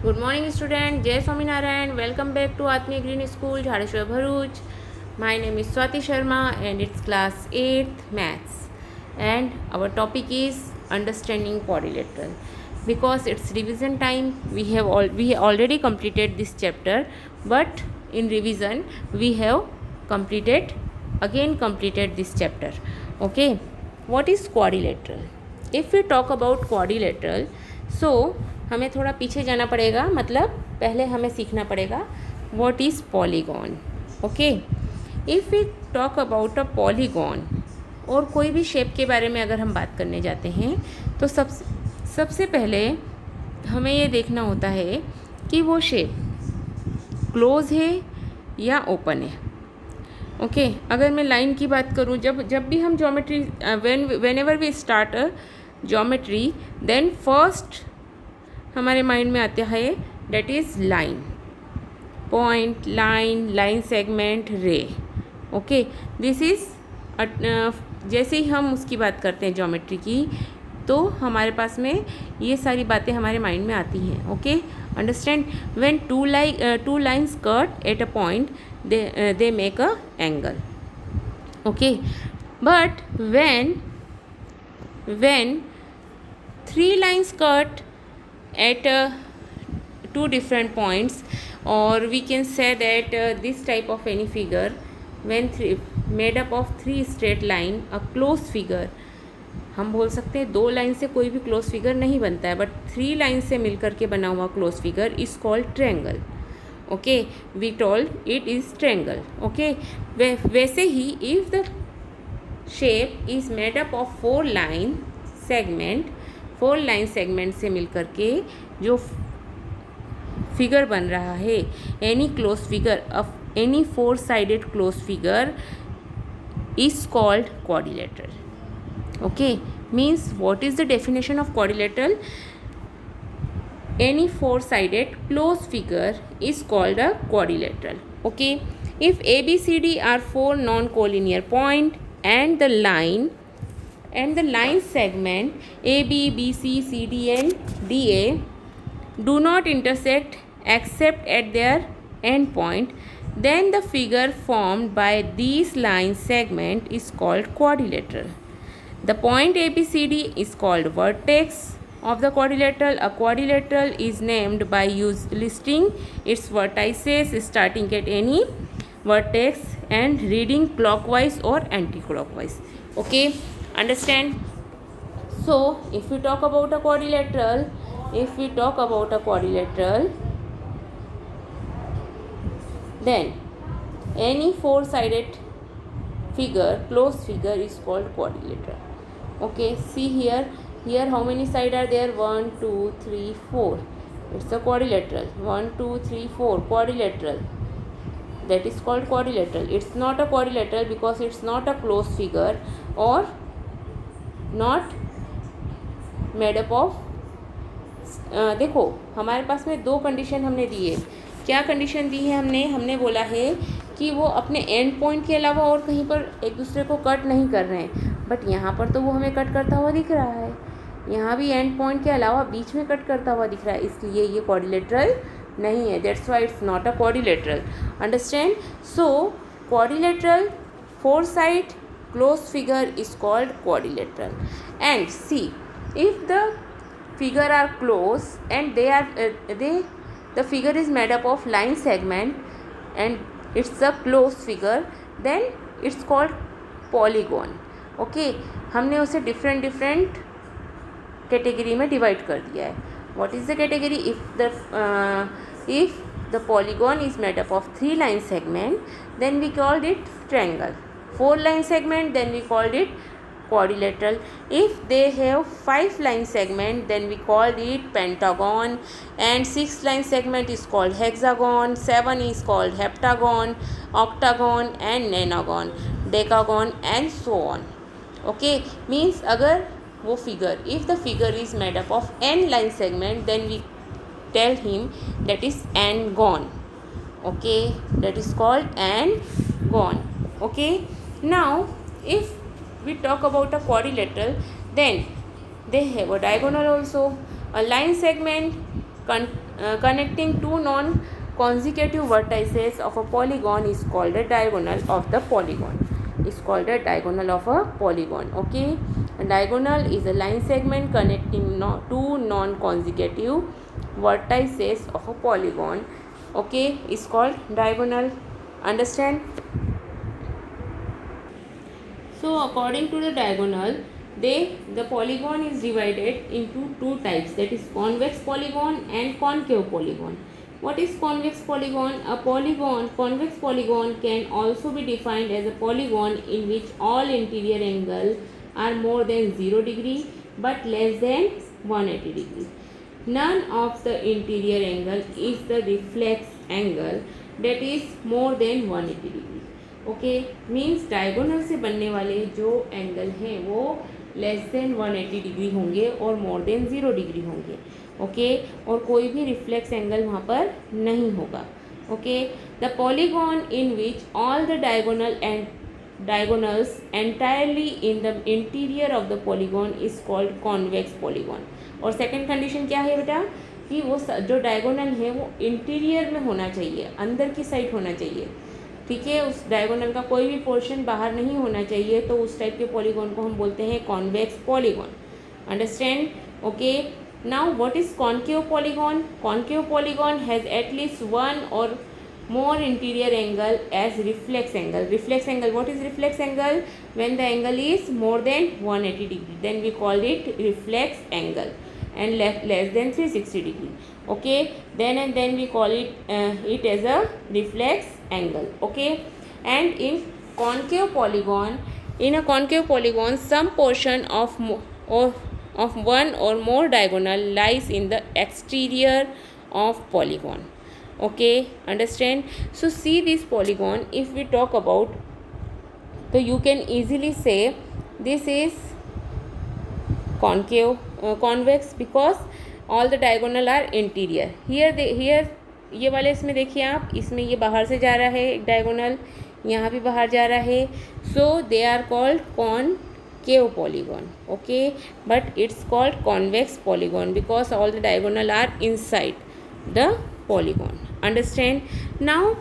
Good morning, student. Jai Swaminarayan. Welcome back to Atmiya Green School, Jhadeshwar Bharuch. My name is Swati Sharma, and it's class 8th Maths. And our topic is understanding quadrilateral. Because it's revision time, we already completed this chapter, but in revision we have completed this chapter. Okay, what is quadrilateral? If we talk about quadrilateral, so हमें थोड़ा पीछे जाना पड़ेगा, मतलब पहले हमें सीखना पड़ेगा what is polygon. Okay, if we talk about a polygon और कोई भी शेप के बारे में अगर हम बात करने जाते हैं तो सबसे पहले हमें ये देखना होता है कि वो शेप क्लोज है या ओपन है. ओके, अगर मैं लाइन की बात करूँ, जब भी हम geometry whenever we start a geometry, then first हमारे माइंड में आता है that is line, point, line segment, ray. Okay, this is जैसे ही हम उसकी बात करते हैं ज्योमेट्री की, तो हमारे पास में ये सारी बातें हमारे माइंड में आती हैं. Okay, understand. When two lines cut at a point, they make a angle. Okay, but when three lines cut at two different points, or we can say that this type of any figure, when made up of three straight line, a close figure, हम बोल सकते हैं दो line से कोई भी close figure नहीं बनता है, बट थ्री लाइन से मिलकर के बना हुआ close figure is called triangle. Okay, we told it is triangle. Okay, वैसे ही if the shape is made up of four line segment से मिलकर के जो फिगर बन रहा है, any close figure of any four sided close figure is called quadrilateral. Okay, means what is the definition of quadrilateral? Any four-sided closed figure is called a quadrilateral. Okay, if ABCD are four non-collinear point and the line segment AB, BC, CD and DA do not intersect except at their end point, then the figure formed by these line segment is called quadrilateral. The point ABCD is called vertex of the quadrilateral. A quadrilateral is named by listing its vertices starting at any vertex and reading clockwise or anti-clockwise. Okay, understand? So if we talk about a quadrilateral, then any four-sided figure, closed figure, is called quadrilateral. Okay, see here how many sides are there? 1 2 3 4. It's a quadrilateral. 1 2 3 4, quadrilateral. That is called quadrilateral. It's not a quadrilateral because it's not a closed figure or not made up of देखो, हमारे पास में दो condition हमने दी है. क्या condition दी है हमने बोला है कि वो अपने एंड पॉइंट के अलावा और कहीं पर एक दूसरे को कट नहीं कर रहे हैं, बट यहाँ पर तो वो हमें कट करता हुआ दिख रहा है. यहाँ भी एंड पॉइंट के अलावा बीच में कट करता हुआ दिख रहा है, इसलिए ये क्वाड्रिलेटरल नहीं है. That's why it's not a quadrilateral. Understand? So quadrilateral four side close figure is called quadrilateral. And see, if the figure are close and the figure is made up of line segment and it's a closed figure, then it's called polygon. Okay, हमने उसे different category में divide कर दिया है. what is the category? If the polygon is made up of three line segment, then we called it triangle. Four line segment, then we called it quadrilateral. If they have five line segment, then we called it pentagon, and six line segment is called hexagon, seven is called heptagon, octagon and nonagon, decagon and so on. Okay, means अगर वो figure, if the figure is made up of n line segment, then we tell him that is n-gon. Okay, that is called n-gon. Okay, now if we talk about a quadrilateral, then they have a diagonal also. A line segment connecting two non-consecutive vertices of a polygon is called a diagonal of the polygon. Is called a diagonal of a polygon. Okay, a diagonal is a line segment connecting two non-consecutive vertices of a polygon. Okay, is called diagonal. Understand? So according to the diagonal, the polygon is divided into two types, that is convex polygon and concave polygon. What is convex polygon? Convex polygon can also be defined as a polygon in which all interior angles are more than 0 degree but less than 180 degree. None of the interior angle is the reflex angle that is more than 180 degree. Okay, means diagonal से बनने वाले जो angle हैं वो less than 180 degree होंगे और more than 0 degree होंगे. Okay, और कोई भी रिफ्लेक्स एंगल वहाँ पर नहीं होगा. Okay, the polygon in which all the diagonals entirely in the interior of the polygon is called convex polygon. और सेकेंड कंडीशन क्या है बेटा कि वो जो डायगोनल है वो इंटीरियर में होना चाहिए, अंदर की साइड होना चाहिए. ठीक है, उस डायगोनल का कोई भी पोर्शन बाहर नहीं होना चाहिए, तो उस टाइप के पॉलीगॉन को हम बोलते हैं convex polygon. Understand? Okay, now what is concave polygon? Concave polygon has at least one और more interior angle as reflex angle. Reflex angle, what is reflex angle? When the angle is more than 180 degree, then we call it reflex angle, and less than 360 degree. Okay, then we call it as a reflex angle. Okay, and in a concave polygon some portion of one or more diagonal lies in the exterior of polygon. Okay, understand? So see this polygon, if we talk about, so you can easily say this is convex because all the diagonal are interior. Here ये वाले इसमें देखिए आप, इसमें ये बाहर से जा रहा है एक डायगोनल, यहाँ भी बाहर जा रहा है, so they are called concave polygon. Okay, but it's called convex polygon because all the diagonal are inside the polygon. Understand? Now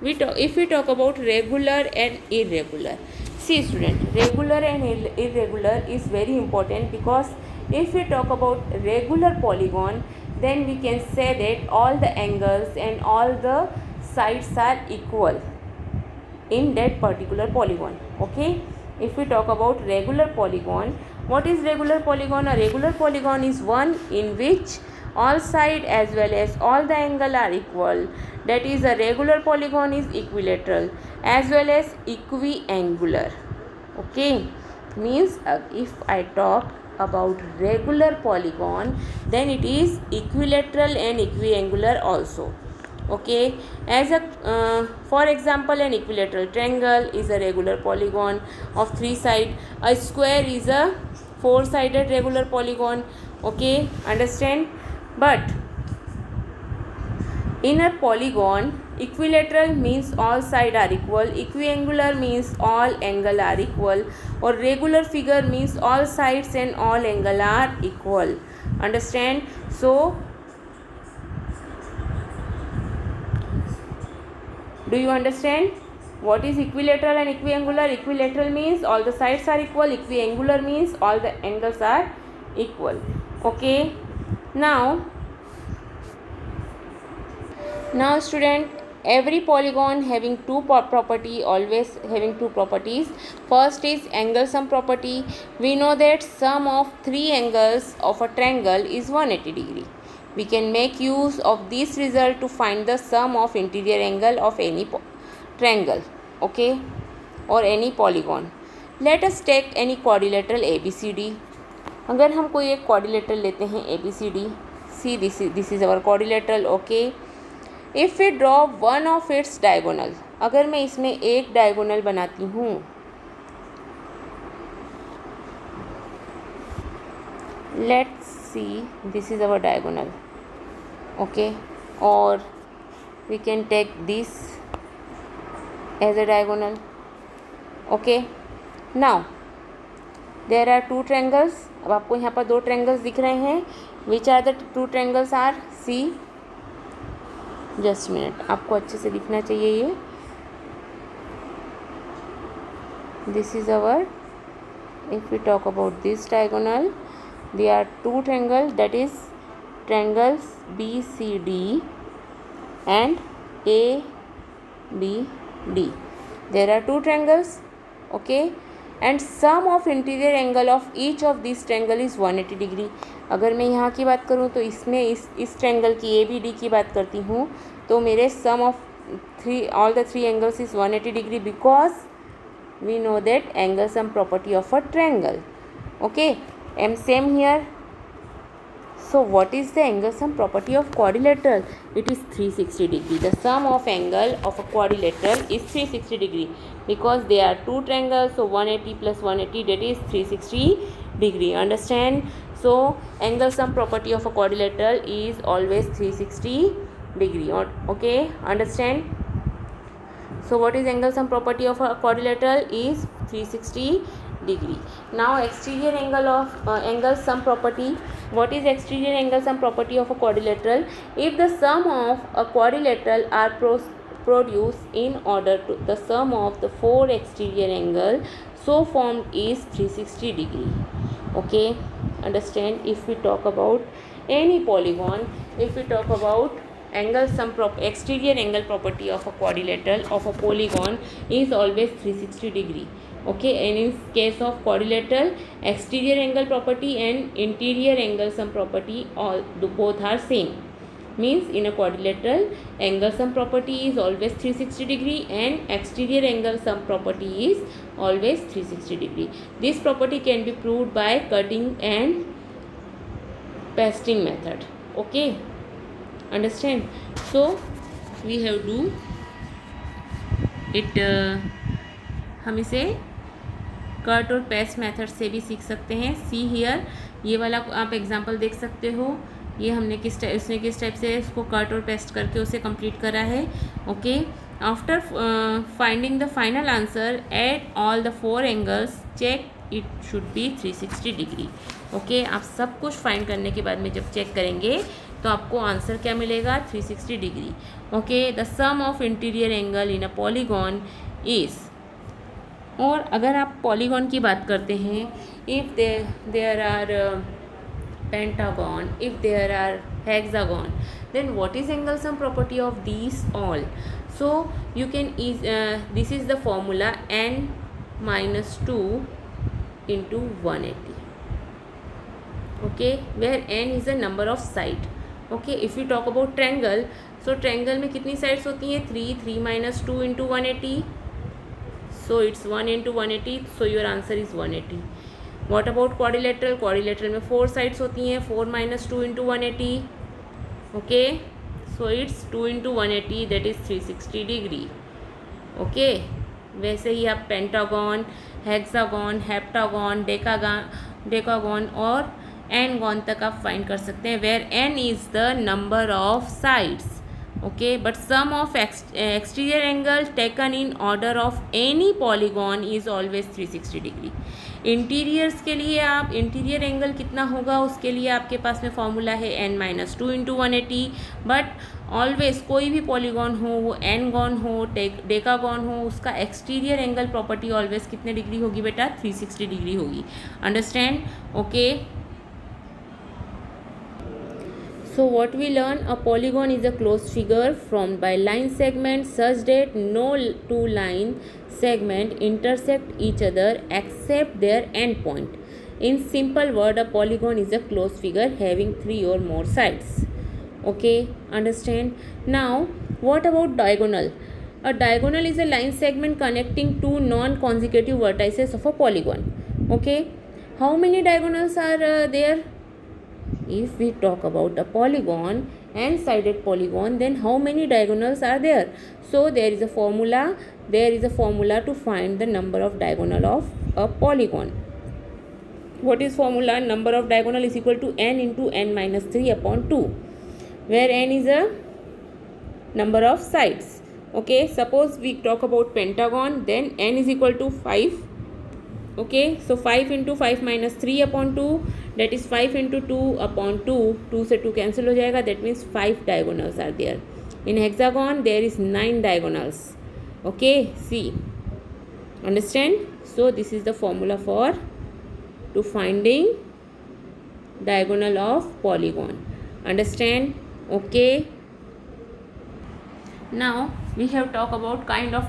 if we talk about regular and irregular, see student, regular and irregular is very important because if we talk about regular polygon, then we can say that all the angles and all the sides are equal in that particular polygon. Okay, if we talk about regular polygon, what is regular polygon? A regular polygon is one in which all side as well as all the angle are equal. That is, a regular polygon is equilateral as well as equiangular. Okay, means if I talk about regular polygon, then it is equilateral and equiangular also. Okay, as a for example, an equilateral triangle is a regular polygon of 3 sides. A square is a 4-sided regular polygon. Okay, understand? But in a polygon, equilateral means all sides are equal, equiangular means all angles are equal, or regular figure means all sides and all angles are equal. Understand? So do you understand what is equilateral and equiangular? Equilateral means all the sides are equal, equiangular means all the angles are equal. Okay, now student, every polygon having two property, always having two properties. First is angle sum property. We know that sum of 3 angles of a triangle is 180 degree. We can make use of this result to find the sum of interior angle of any triangle, okay, or any polygon. Let us take any quadrilateral ABCD. अगर हम कोई एक quadrilateral लेते हैं ABCD, see this is our quadrilateral. Okay, if we draw one of its diagonal, अगर मैं इसमें एक डायगोनल बनाती हूँ, let's see, this is our diagonal. Okay, or we can take this as a diagonal. Okay, now there are 2 triangles. अब आपको यहाँ पर 2 ट्रायंगल्स दिख रहे हैं. Which are the two triangles are, see, just minute, आपको अच्छे से दिखना चाहिए ये, this is our, if we talk about this diagonal, there are two triangles, that is triangles BCD and ABD. There are two triangles, okay, and sum of interior angle of each of these triangle is 180 degree. अगर मैं यहाँ की बात करूँ तो इसमें इस triangle की ABD की बात करती हूँ तो मेरे सम of all the three angles is 180 degree because we know that angle sum property of a triangle, okay, and same here. So what is the angle sum property of quadrilateral? It is 360 degree. The sum of angle of a quadrilateral is 360 degree because they are two triangles, so 180 plus 180, that is 360 degree. Understand? So angle sum property of a quadrilateral is always 360 degree. Okay, understand? So what is angle sum property of a quadrilateral is 360 degree. Now exterior angle of angle sum property. What is exterior angle sum property of a quadrilateral? If the sum of a quadrilateral are produced in order to the sum of the four exterior angle so formed is 360 degree. Okay, understand? If we talk about any polygon, if we talk about angle sum exterior angle property of a quadrilateral of a polygon is always 360 degree. Okay, and in case of quadrilateral, exterior angle property and interior angle sum property both are same. Means in a quadrilateral, angle sum property is always 360 degree and exterior angle sum property is always 360 degree. This property can be proved by cutting and pasting method. Okay, understand? So we have to it हम इसे cut और paste method से भी सीख सकते हैं. See here, ये वाला आप एग्जांपल देख सकते हो. ये हमने उसने किस टाइप से इसको कट और पेस्ट करके उसे कंप्लीट करा है. Okay, after finding the final answer at all the four angles check it should be 360 degree. Okay, आप सब कुछ फाइंड करने के बाद में जब चेक करेंगे तो आपको आंसर क्या मिलेगा, 360 degree. Okay, the sum of interior angle in a polygon is. और अगर आप पॉलीगॉन की बात करते हैं, if there are pentagon, if there are hexagon, then what is angle sum property of these all? So you can this is the formula n minus 2 into 180. Okay, where n is the number of side. Okay, if we talk about triangle, so triangle में कितनी sides होती हैं, 3 minus 2 into 180, so it's 1 into 180, so your answer is 180. What about quadrilateral? Quadrilateral में 4 sides होती हैं, 4 minus 2 into 180. Okay, so it's 2 into 180, that is 360 degree. Okay, वैसे ही आप pentagon, hexagon, heptagon, decagon और एनगॉन तक आप फाइंड कर सकते हैं, where n is the number of sides. Okay, but sum of exterior angle taken in order of any polygon is always 360 degree. Interiors के लिए आप इंटीरियर एंगल कितना होगा उसके लिए आपके पास में फॉर्मूला है n minus 2 into 180. But always कोई भी पॉलीगॉन हो, वो एनगॉन हो, डेकागॉन हो, उसका एक्सटीरियर एंगल प्रॉपर्टी ऑलवेज कितने डिग्री होगी बेटा, 360 डिग्री होगी. Understand? Okay, so what we learn, a polygon is a closed figure formed by line segments such that no two line segment intersect each other except their end point. In simple word, a polygon is a closed figure having 3 or more sides. Okay, understand? Now what about diagonal? A diagonal is a line segment connecting two non-consecutive vertices of a polygon. Okay, how many diagonals are there? If we talk about a polygon, n-sided polygon, then how many diagonals are there? So there is a formula to find the number of diagonal of a polygon. What is formula? Number of diagonal is equal to n into n minus 3 upon 2, where n is a number of sides. Okay, suppose we talk about pentagon, then n is equal to 5. Okay, so 5 into 5 minus 3 upon 2, that is 5 into 2/2, 2 से 2 cancel हो जाएगा, that means 5 diagonals are there. In hexagon there is 9 diagonals. Okay, see, understand? So this is the formula for to finding diagonal of polygon. Understand? Okay. Now we have talked about kind of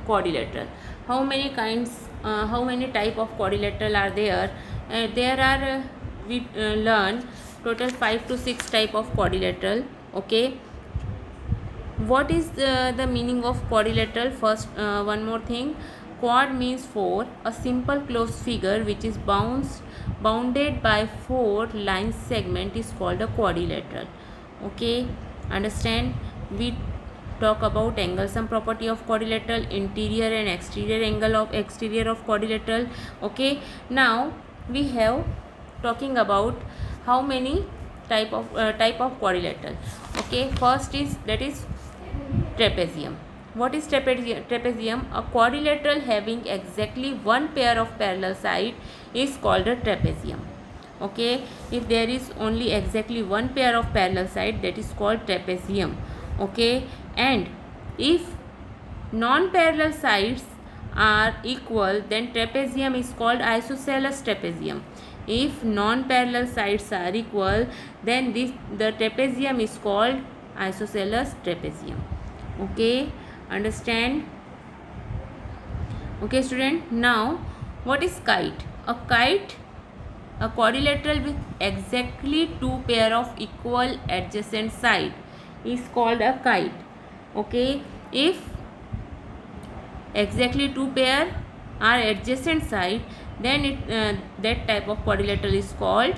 quadrilateral. How many kinds, how many type of quadrilateral are there? We learn total 5 to 6 type of quadrilateral. Okay. What is the meaning of quadrilateral? First, one more thing. Quad means 4. A simple closed figure which is bounded by 4 line segment is called a quadrilateral. Okay, understand? We talk about angle sum property of quadrilateral, interior and exterior of quadrilateral. Okay, now we have talking about how many type of quadrilateral. Okay, first is that is trapezium. What is trapezium? A quadrilateral having exactly one pair of parallel side is called a trapezium. Okay, if there is only exactly one pair of parallel side, that is called trapezium. Okay, and if non-parallel sides are equal, then trapezium is called isosceles trapezium. If non-parallel sides are equal, then the trapezium is called isosceles trapezium. Okay, understand? Okay student, now what is kite? A quadrilateral with exactly 2 pair of equal adjacent side is called a kite. Okay, if exactly 2 pair are adjacent side, then that type of quadrilateral is called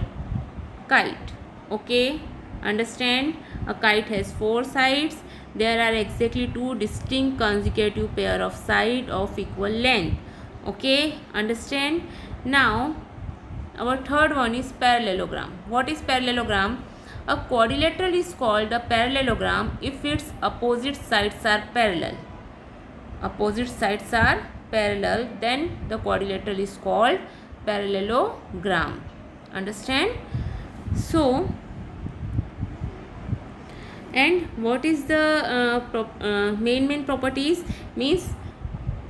kite. Okay, understand? A kite has 4 sides. There are exactly 2 distinct consecutive pair of side of equal length. Okay, understand? Now our third one is parallelogram. What is parallelogram? A quadrilateral is called a parallelogram if its opposite sides are parallel. Opposite sides are parallel, then the quadrilateral is called parallelogram. Understand? So, and what is the main properties? Means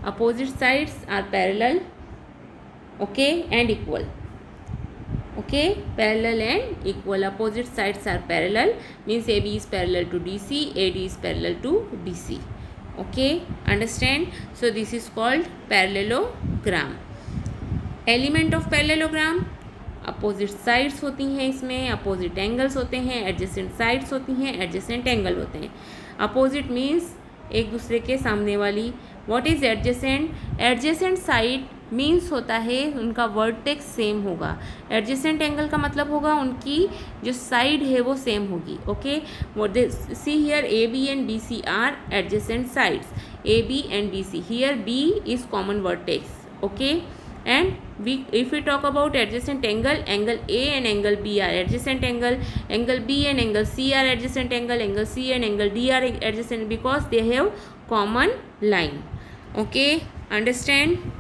opposite sides are parallel, okay, and equal. Okay, parallel and equal. Opposite sides are parallel, means AB is parallel to DC, AD is parallel to DC. Okay, understand? So this is called parallelogram. Element of parallelogram, opposite sides होती हैं, इसमें opposite angles होते हैं, adjacent sides होती हैं, adjacent angle होते हैं. Opposite means एक दूसरे के सामने वाली. What is adjacent? Adjacent side means होता है उनका वर्टेक्स सेम होगा. एडजेसेंट एंगल का मतलब होगा उनकी जो साइड है वो सेम होगी. Okay, see here A B and B C are adjacent sides. A B and B C. Here B is common vertex. Okay, and if we talk about adjacent angle, angle A and angle B are adjacent angle, angle B and angle C are adjacent angle, angle C and angle D are adjacent because they have common line. Okay, understand?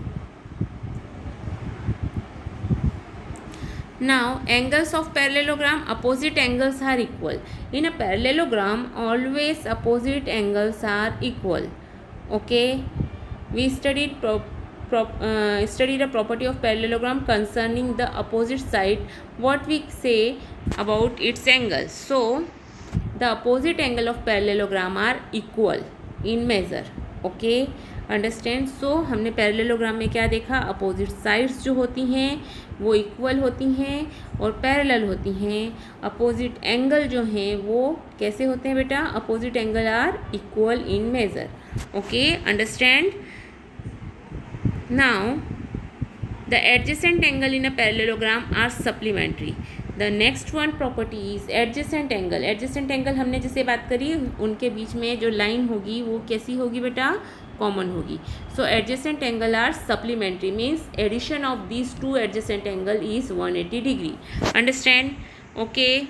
Now angles of parallelogram, opposite angles are equal. In a parallelogram always opposite angles are equal. Okay, we studied a property of parallelogram concerning the opposite side. What we say about its angles? So the opposite angle of parallelogram are equal in measure. Okay, understand? So हमने parallelogram में क्या देखा? opposite sides जो होती हैं वो equal होती हैं और parallel होती हैं. opposite angle जो हैं वो कैसे होते हैं बेटा? opposite angle are equal in measure. Okay, understand? Now the adjacent angle in a parallelogram are supplementary. The next one property is adjacent angle. adjacent angle हमने जैसे बात करी उनके बीच में जो line होगी वो कैसी होगी बेटा? common होगी. So adjacent angle are supplementary, means addition of these two adjacent angle is 180 degree. Understand? Okay.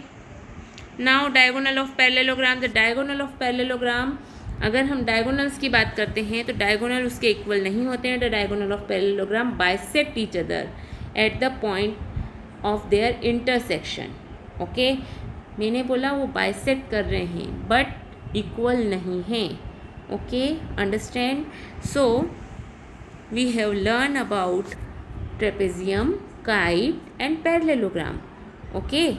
Now diagonal of parallelogram. The diagonal of parallelogram, अगर हम डायगोनल्स की बात करते हैं तो डायगोनल उसके इक्वल नहीं होते हैं. The diagonal of parallelogram bisect each other at the point of their intersection. Okay, मैंने बोला वो बाइसेक्ट कर रहे हैं बट इक्वल नहीं हैं. Okay, understand? So we have learned about trapezium, kite and parallelogram. Okay,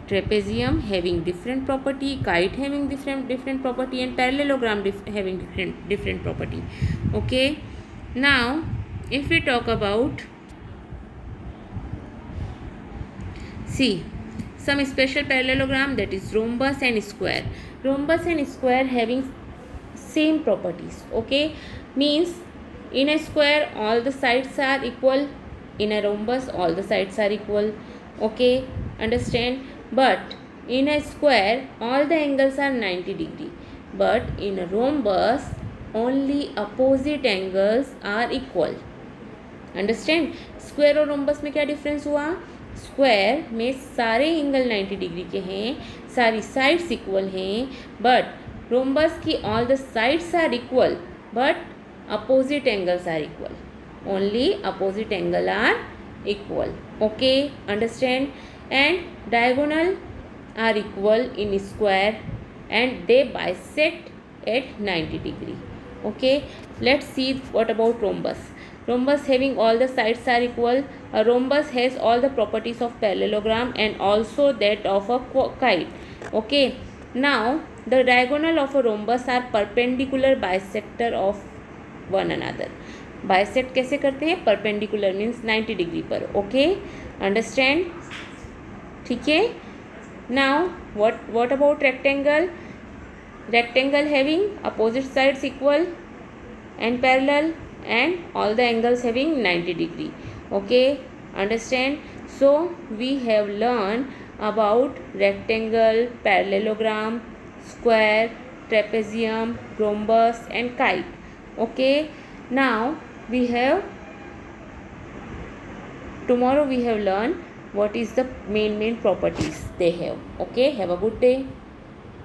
trapezium having different property, kite having different property and parallelogram having different property. Okay, now if we talk about, see some special parallelogram, that is rhombus and square. Rhombus and square having same properties. Okay, means in a square all the sides are equal, in a rhombus all the sides are equal. Okay, understand? But in a square all the angles are 90 degree, but in a rhombus only opposite angles are equal. Understand? Square और rhombus में क्या difference हुआ? Square में सारे angle 90 degree के हैं, सारी sides equal हैं, बट रोम्बस की all the sides are equal but opposite angles are equal. Only opposite angle are equal. Okay, understand? And diagonal are equal in square and they bisect at 90 degree. Okay, let's see what about rhombus. Rhombus having all the sides are equal. A rhombus has all the properties of parallelogram and also that of a kite. Okay, now the diagonal of a rhombus are perpendicular bisector of one another. Bisect कैसे करते हैं? Perpendicular means 90 degree पर. Okay, understand? ठीक है. Now what about rectangle? Rectangle having opposite sides equal and parallel and all the angles having 90 degree. Okay, understand? So we have learned about rectangle, parallelogram, square, trapezium, rhombus and kite. Okay, now tomorrow we have learned what is the main properties they have. Okay, have a good day.